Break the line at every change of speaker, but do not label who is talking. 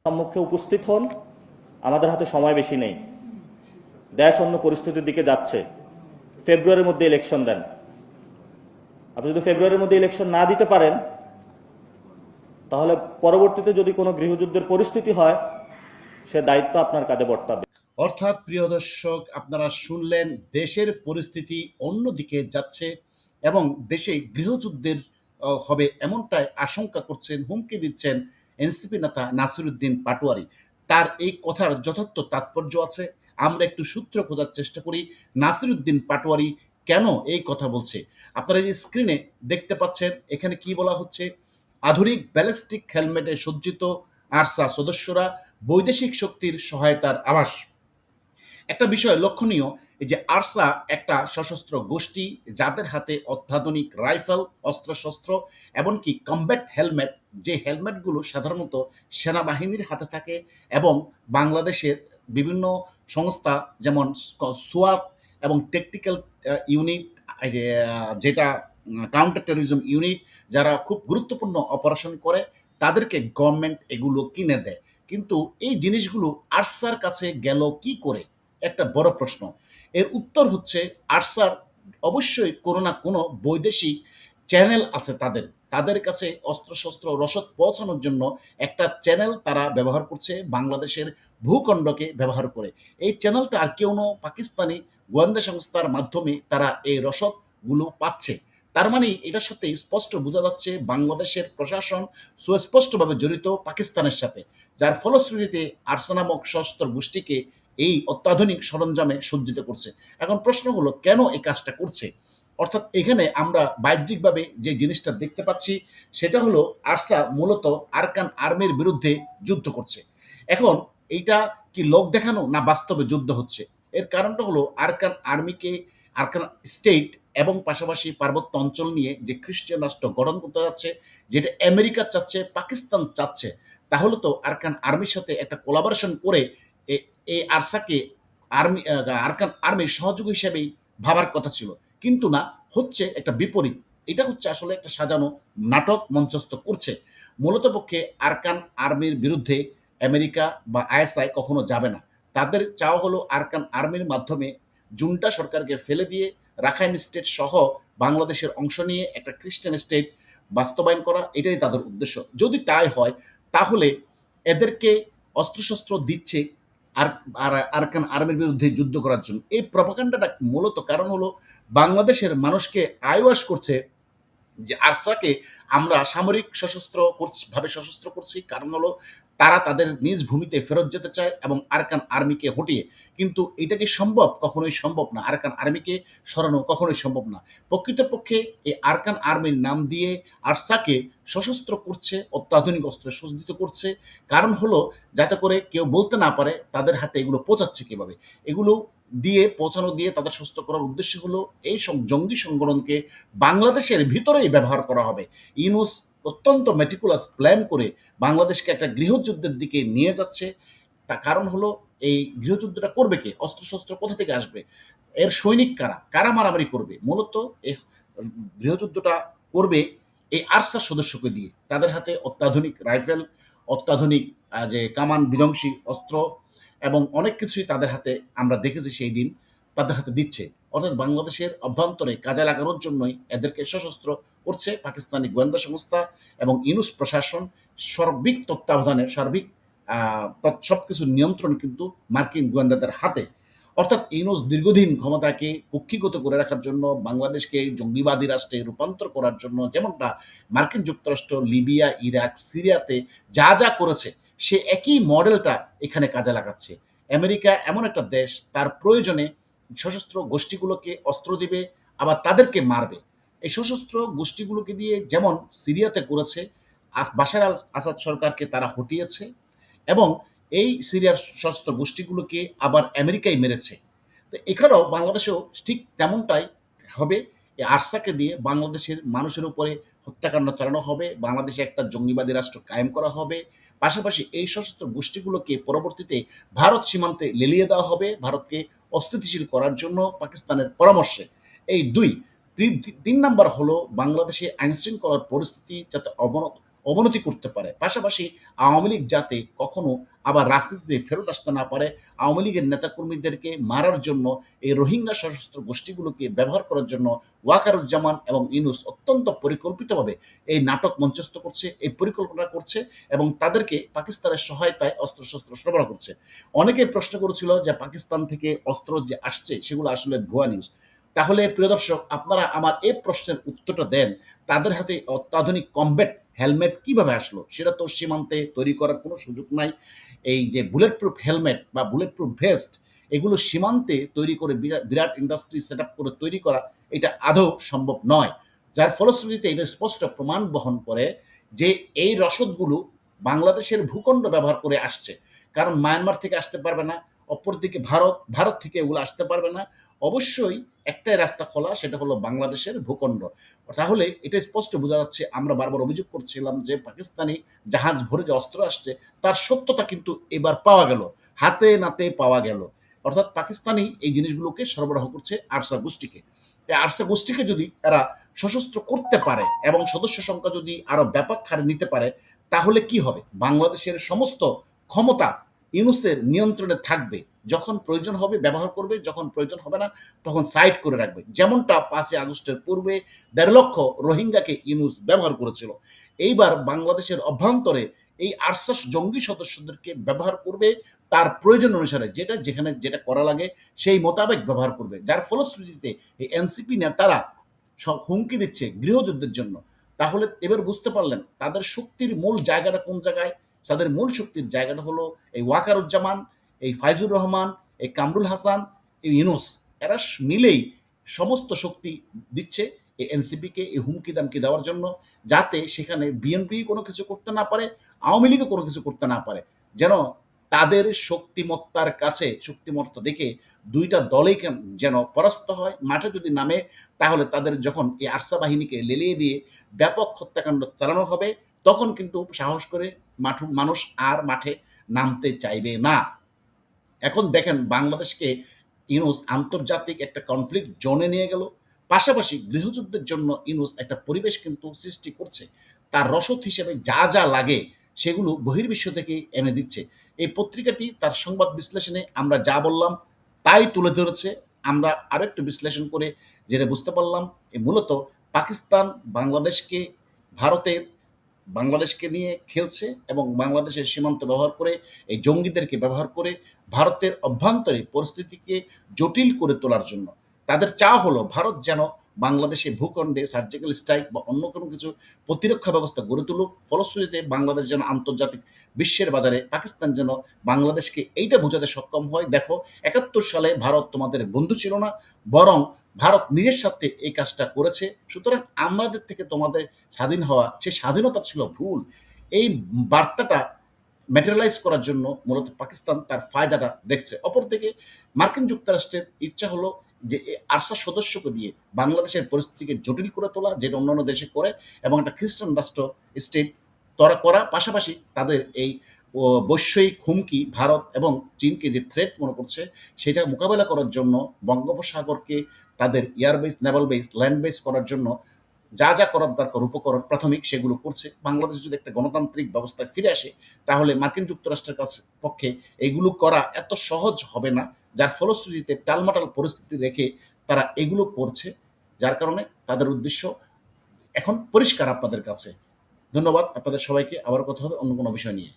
সম্মুখে উপস্থিত হন। আমাদের হাতে সময় বেশি নেই, দেশ অন্য পরিস্থিতির দিকে যাচ্ছে। ফেব্রুয়ারির মধ্যে ইলেকশন দেন। আপনি যদি ফেব্রুয়ারির মধ্যে ইলেকশন না দিতে পারেন, তাহলে পরবর্তীতে যদি কোনো গৃহযুদ্ধের পরিস্থিতি হয়, সে দায়িত্ব আপনার কাঁধে বর্তাবে।
অর্থাৎ প্রিয় দর্শক, আপনারা শুনলেন দেশের পরিস্থিতি অন্যদিকে যাচ্ছে এবং দেশে গৃহযুদ্ধের হবে এমনটাই আশঙ্কা করছেন, হুমকি দিচ্ছেন এনসিপি নেতা নাসিরুদ্দিন পাটোয়ারি। তার এই কথার যথার্থ তাৎপর্য আছে। আমরা একটু সূত্র খোঁজার চেষ্টা করি, নাসিরুদ্দিন পাটোয়ারি কেন এই কথা বলছে। আপনারা যে স্ক্রিনে দেখতে পাচ্ছেন, এখানে কি বলা হচ্ছে, আধুনিক ব্যালিস্টিক হেলমেটে সজ্জিত আরসা সদস্যরা বৈদেশিক শক্তির সহায়তার আভাস। একটা বিষয় লক্ষণীয়, এই যে আরসা একটা সশস্ত্র গোষ্ঠী, যাদের হাতে অত্যাধুনিক রাইফেল, অস্ত্রশস্ত্র, এমনকি কমব্যাট হেলমেট, যে হেলমেটগুলো সাধারণত সেনাবাহিনীর হাতে থাকে এবং বাংলাদেশের বিভিন্ন সংস্থা যেমন সোয়াত এবং টেকটিক্যাল ইউনিট, যেটা কাউন্টার টেরোরিজম ইউনিট, যারা খুব গুরুত্বপূর্ণ অপারেশন করে, তাদেরকে গভর্নমেন্ট এগুলো কিনে দেয়। কিন্তু এই জিনিসগুলো আরসার কাছে গেল কি করে, একটা বড় প্রশ্ন। এর উত্তর হচ্ছে, আরসার অবশ্যই কোনো না কোনো বৈদেশিক চ্যানেল আছে তাদের। তাদের কাছে অস্ত্রশস্ত্র রসদ পৌঁছানোর জন্য একটা চ্যানেল তারা ব্যবহার করছে, বাংলাদেশের ভূখণ্ডকে ব্যবহার করে। এই চ্যানেলটা আর কেউ না, পাকিস্তানি গোয়েন্দা সংস্থার মাধ্যমে তারা এই রসদগুলো পাচ্ছে। তার মানে এটার সাথে স্পষ্ট বোঝা যাচ্ছে বাংলাদেশের প্রশাসন সুস্পষ্টভাবে জড়িত পাকিস্তানের সাথে, যার ফলশ্রুতিতে আরসা নামক সশস্ত্র গোষ্ঠীকে এই অত্যাধুনিক সরঞ্জামে সজ্জিত করছে। এখন প্রশ্ন হলো, কেন এই কাজটা করছে? অর্থাৎ এখানে আমরা বাহ্যিকভাবে যে জিনিসটা দেখতে পাচ্ছি, সেটা হলো আরসা মূলত আরকান আর্মির বিরুদ্ধে যুদ্ধ করছে। এখন এইটা কি লোক দেখানো, না বাস্তবে যুদ্ধ হচ্ছে? এর কারণটা হলো, আরকান আর্মিকে, আরকান স্টেট এবং পাশাপাশি পার্বত্য অঞ্চল নিয়ে যে খ্রিস্টান রাষ্ট্র গঠন করতে যাচ্ছে, যেটা আমেরিকা চাচ্ছে, পাকিস্তান চাচ্ছে, তাহলে তো আরকান আর্মির সাথে একটা কোলাবোরেশন করে এই আরসাকে আর্মি, আরকান আর্মির সহযোগী হিসেবেই ভাবার কথা ছিল। কিন্তু না, হচ্ছে একটা বিপরীত। এটা হচ্ছে আসলে একটা সাজানো নাটক মঞ্চস্থ করছে। মূলত পক্ষে আরকান আর্মির বিরুদ্ধে আমেরিকা বা আইএসআই কখনো যাবে না। তাদের চাওয়া হলো আরকান আর্মির মাধ্যমে জুন্টা সরকারকে ফেলে দিয়ে রাখাইন স্টেট সহ বাংলাদেশের অংশ নিয়ে একটা খ্রিস্টান স্টেট বাস্তবায়ন করা, এটাই তাদের উদ্দেশ্য। যদি তাই হয়, তাহলে এদেরকে অস্ত্রশস্ত্র দিচ্ছে আর আরকান আর্মির বিরুদ্ধে যুদ্ধ করার জন্য। এই প্রপাগান্ডাটা মূলত কারণ হলো, বাংলাদেশের মানুষকে আইওয়াশ করছে যে আরসাকে আমরা সামরিক সশস্ত্র ভাবে সশস্ত্র করছি, কারণ হলো তারা তাদের নিজ ভূমিতে ফেরত যেতে চায় এবং আরকান আর্মিকে হটিয়ে। কিন্তু এটা কি সম্ভব? কখনোই সম্ভব না। আরকান আর্মিকে সরানো কখনোই সম্ভব না। প্রকৃতপক্ষে এই আরকান আর্মির নাম দিয়ে আরসাকে সশস্ত্র করছে, অত্যাধুনিক অস্ত্র সজ্জিত করছে। কারণ হলো, যাতে করে কেউ বলতে না পারে তাদের হাতে এগুলো পৌঁছাচ্ছে কিভাবে। এগুলো দিয়ে পৌঁছানো দিয়ে তাদের সশস্ত্র করার উদ্দেশ্য হলো, এই সব জঙ্গি সংগঠনকে বাংলাদেশের ভিতরেই ব্যবহার করা হবে। ইউনূস অত্যন্ত মেটিকুলাস প্ল্যান করে বাংলাদেশকে একটা গৃহযুদ্ধের দিকে নিয়ে যাচ্ছে। তার কারণ হলো, এই গৃহযুদ্ধটা করবে কে? অস্ত্রশস্ত্র কোথা থেকে আসবে? এর সৈনিক কারা? কারা মারামারি করবে? মূলত এই গৃহযুদ্ধটা করবে এই আরসা সদস্যকে দিয়ে। তাদের হাতে অত্যাধুনিক রাইফেল, অত্যাধুনিক যে কামান বিধ্বংসী অস্ত্র এবং অনেক কিছুই তাদের হাতে আমরা দেখেছি সেই দিন তাদের হাতে দিচ্ছে। অর্থাৎ বাংলাদেশের অভ্যন্তরে কাজে লাগানোর জন্যই এদেরকে সশস্ত্র করছে পাকিস্তানি গোয়েন্দা সংস্থা এবং ইউনূস প্রশাসন। সার্বিক তত্ত্বাবধানে, সার্বিক সব কিছু নিয়ন্ত্রণ কিন্তু মার্কিন গোয়েন্দাদের হাতে। অর্থাৎ ইউনূস দীর্ঘদিন ক্ষমতাকে কক্ষিগত করে রাখার জন্য, বাংলাদেশকে জঙ্গিবাদী রাষ্ট্রে রূপান্তর করার জন্য, যেমনটা মার্কিন যুক্তরাষ্ট্র লিবিয়া, ইরাক, সিরিয়াতে যা যা করেছে, সে একই মডেলটা এখানে কাজে লাগাচ্ছে। আমেরিকা এমন একটা দেশ, তার প্রয়োজনে সশস্ত্র গোষ্ঠীগুলোকে অস্ত্র দিবে, আবার তাদেরকে মারবে। এই সশস্ত্র গোষ্ঠীগুলোকে দিয়ে যেমন সিরিয়াতে করেছে, বাশার আল আসাদ সরকারকে তারা হটিয়েছে এবং এই সিরিয়ার সশস্ত্র গোষ্ঠীগুলোকে আবার আমেরিকাই মেরেছে। তো এখানেও বাংলাদেশেও ঠিক তেমনটাই হবে। এই আরসাকে দিয়ে বাংলাদেশের মানুষের উপরে হত্যাকাণ্ড চালানো হবে, বাংলাদেশে একটা জঙ্গিবাদী রাষ্ট্র কায়েম করা হবে। পাশাপাশি এই সশস্ত্র গোষ্ঠীগুলোকে পরবর্তীতে ভারত সীমান্তে লেলিয়ে দেওয়া হবে, ভারতকে অস্থিতিশীল করার জন্য পাকিস্তানের পরামর্শে। এই দুই। তিন নাম্বার হলো, বাংলাদেশে আইনশৃঙ্খলার পরিস্থিতি যাতে অবনতি করতে পারে। পাশাপাশি আওয়ামী লীগ যাতে কখনো আবার রাজনীতিতে ফেরত আসতে না পারে, আওয়ামী লীগের নেতাকর্মীদেরকে মারার জন্য এই রোহিঙ্গা সশস্ত্র গোষ্ঠীগুলোকে ব্যবহার করার জন্য ওয়াকারুজ্জামান এবং ইউনূস অত্যন্ত পরিকল্পিতভাবে এই নাটক মঞ্চস্থ করছে, এই পরিকল্পনা করছে এবং তাদেরকে পাকিস্তানের সহায়তায় অস্ত্রশস্ত্র সরবরাহ করছে। অনেকেই প্রশ্ন করেছিল যে পাকিস্তান থেকে অস্ত্র যে আসছে সেগুলো আসলে ভুয়া নিউজ। তাহলে প্রিয় দর্শক, আপনারা আমার এই প্রশ্নের উত্তরটা দেন, তাদের হাতে অত্যাধুনিক কমব্যাট হেলমেট কিভাবে আসলো? সেটা তো সীমান্তে তৈরি করার কোনো সুযোগ নাই। এই যে বুলেট প্রুফ হেলমেট বা বুলেট প্রুফ ভেস্ট, এগুলো সীমান্তে তৈরি করে বিরাট ইন্ডাস্ট্রি সেট আপ করে তৈরি করা, এটা আদৌ সম্ভব নয়। যার ফলশ্রুতিতে এটা স্পষ্ট প্রমাণ বহন করে যে এই রসদগুলো বাংলাদেশের ভূখণ্ড ব্যবহার করে আসছে। কারণ মায়ানমার থেকে আসতে পারবে না, অপরদিকে ভারত থেকে এগুলো আসতে পারবে না। অবশ্যই একটাই রাস্তা খোলা, সেটা হলো বাংলাদেশের ভূখণ্ড। তাহলে এটা স্পষ্ট বোঝা যাচ্ছে, আমরা বারবার অভিযোগ করছিলাম যে পাকিস্তানি জাহাজ ভরে যে অস্ত্র আসছে তার সত্যতা কিন্তু এবার পাওয়া গেল, হাতে নাতে পাওয়া গেল। অর্থাৎ পাকিস্তানি এই জিনিসগুলোকে সরবরাহ করছে আরসা গোষ্ঠীকে। এই আরসা গোষ্ঠীকে যদি এরা সশস্ত্র করতে পারে এবং সদস্য সংখ্যা যদি আরো ব্যাপক হারে নিতে পারে, তাহলে কি হবে? বাংলাদেশের সমস্ত ক্ষমতা ইউনূসের নিয়ন্ত্রণে থাকবে। যখন প্রয়োজন হবে ব্যবহার করবে, যখন প্রয়োজন হবে না তখন সাইড করে রাখবে। যেমনটা ৫ই আগস্টের পূর্বে ১.৫ লক্ষ রোহিঙ্গাকে ইউনূস ব্যবহার করেছিল। এইবার বাংলাদেশের অভ্যন্তরে এই আরসা জঙ্গি সদস্যদেরকে ব্যবহার করবে তার প্রয়োজন অনুসারে, যেটা যেখানে যেটা করা লাগে সেই মোতাবেক ব্যবহার করবে। যার ফলশ্রুতিতে এই এনসিপি নেতারা হুমকি দিচ্ছে গৃহযুদ্ধের জন্য। তাহলে এবার বুঝতে পারলেন তাদের শক্তির মূল জায়গাটা কোন জায়গায়? তাদের মূল শক্তির জায়গাটা হলো এই ওয়াকারুজ্জামান, এই ফাইজুর রহমান, এই কামরুল হাসান, এই ইউনূস। এরা মিলেই সমস্ত শক্তি দিচ্ছে এই এনসিপিকে এই হুমকি দামকি দেওয়ার জন্য, যাতে সেখানে বিএনপি কোনো কিছু করতে না পারে, আওয়ামী লীগও কোনো কিছু করতে না পারে। যেন তাদের শক্তিমত্তার কাছে, শক্তিমত্তা দেখে ২ টা দলেই যেন পরাস্ত হয়। মাঠে যদি নামে তাহলে তাদের যখন এই আরসা বাহিনীকে লেলিয়ে দিয়ে ব্যাপক হত্যাকাণ্ড চালানো হবে, তখন কিন্তু সাহস করে মানুষ আর মাঠে নামতে চাইবে না। এখন দেখেন বাংলাদেশকে ইউনূস আন্তর্জাতিক একটা কনফ্লিক্ট জোনে নিয়ে গেল। পাশাপাশি গৃহযুদ্ধের জন্য ইউনূস একটা পরিবেশ কিন্তু সৃষ্টি করছে। তার রসদ হিসেবে যা যা লাগে সেগুলো বহির্বিশ্ব থেকে এনে দিচ্ছে। এই পত্রিকাটি তার সংবাদ বিশ্লেষণে আমরা যা বললাম তাই তুলে ধরেছে। আমরা আরেকটু বিশ্লেষণ করে যেটা বুঝতে পারলাম, মূলত পাকিস্তান ভারতের বাংলাদেশকে নিয়ে খেলছে এবং বাংলাদেশের সীমান্ত ব্যবহার করে, এই জঙ্গিদেরকে ব্যবহার করে ভারতের অভ্যন্তরে পরিস্থিতিকে জটিল করে তোলার জন্য। তাদের চাওয়া হলো ভারত যেন বাংলাদেশে ভূখণ্ডে সার্জিক্যাল স্ট্রাইক বা অন্য কোনো কিছু প্রতিরক্ষা ব্যবস্থা গড়ে তুলুক। ফলশ্রুতিতে বাংলাদেশ যেন আন্তর্জাতিক বিশ্বের বাজারে পাকিস্তান যেন বাংলাদেশকে এইটা বোঝাতে সক্ষম হয়, দেখো ৭১ সালে ভারত তোমাদের বন্ধু ছিল না, বরং ভারত নিজের স্বার্থে এই কাজটা করেছে। সুতরাং আমাদের থেকে তোমাদের স্বাধীন হওয়া, সেই স্বাধীনতা ছিল ভুল। এই বার্তাটা ম্যাটেরিয়ালাইজ করার জন্য মূলত পাকিস্তান তার ফায়দাটা দেখছে। অপরদিকে মার্কিন যুক্তরাষ্ট্রের ইচ্ছা হলো যে এই আরসা সদস্যকে দিয়ে বাংলাদেশের পরিস্থিতিকে জটিল করে তোলা, যেটা অন্যান্য দেশে করে, এবং একটা খ্রিস্টান রাষ্ট্র স্টেট করা। পাশাপাশি তাদের এই বৈশ্বিক হুমকি ভারত এবং চীনকে যে থ্রেট মনে করছে, সেটা মোকাবেলা করার জন্য বঙ্গোপসাগরকে তাদের airbase, Naval base, land base করার জন্য যা যা করার দরকার উপকরণ প্রাথমিক সেগুলো করছে। বাংলাদেশ যদি একটা গণতান্ত্রিক ব্যবস্থায় ফিরে আসে, তাহলে মার্কিন যুক্তরাষ্ট্রের কাছে পক্ষে এগুলো করা এত সহজ হবে না। যার ফলশ্রুতিতে টালমাটাল পরিস্থিতি রেখে তারা এগুলো করছে, যার কারণে তাদের উদ্দেশ্য এখন পরিষ্কার আপনাদের কাছে। ধন্যবাদ আপনাদের সবাইকে। আবার কথা হবে অন্য কোনো বিষয় নিয়ে।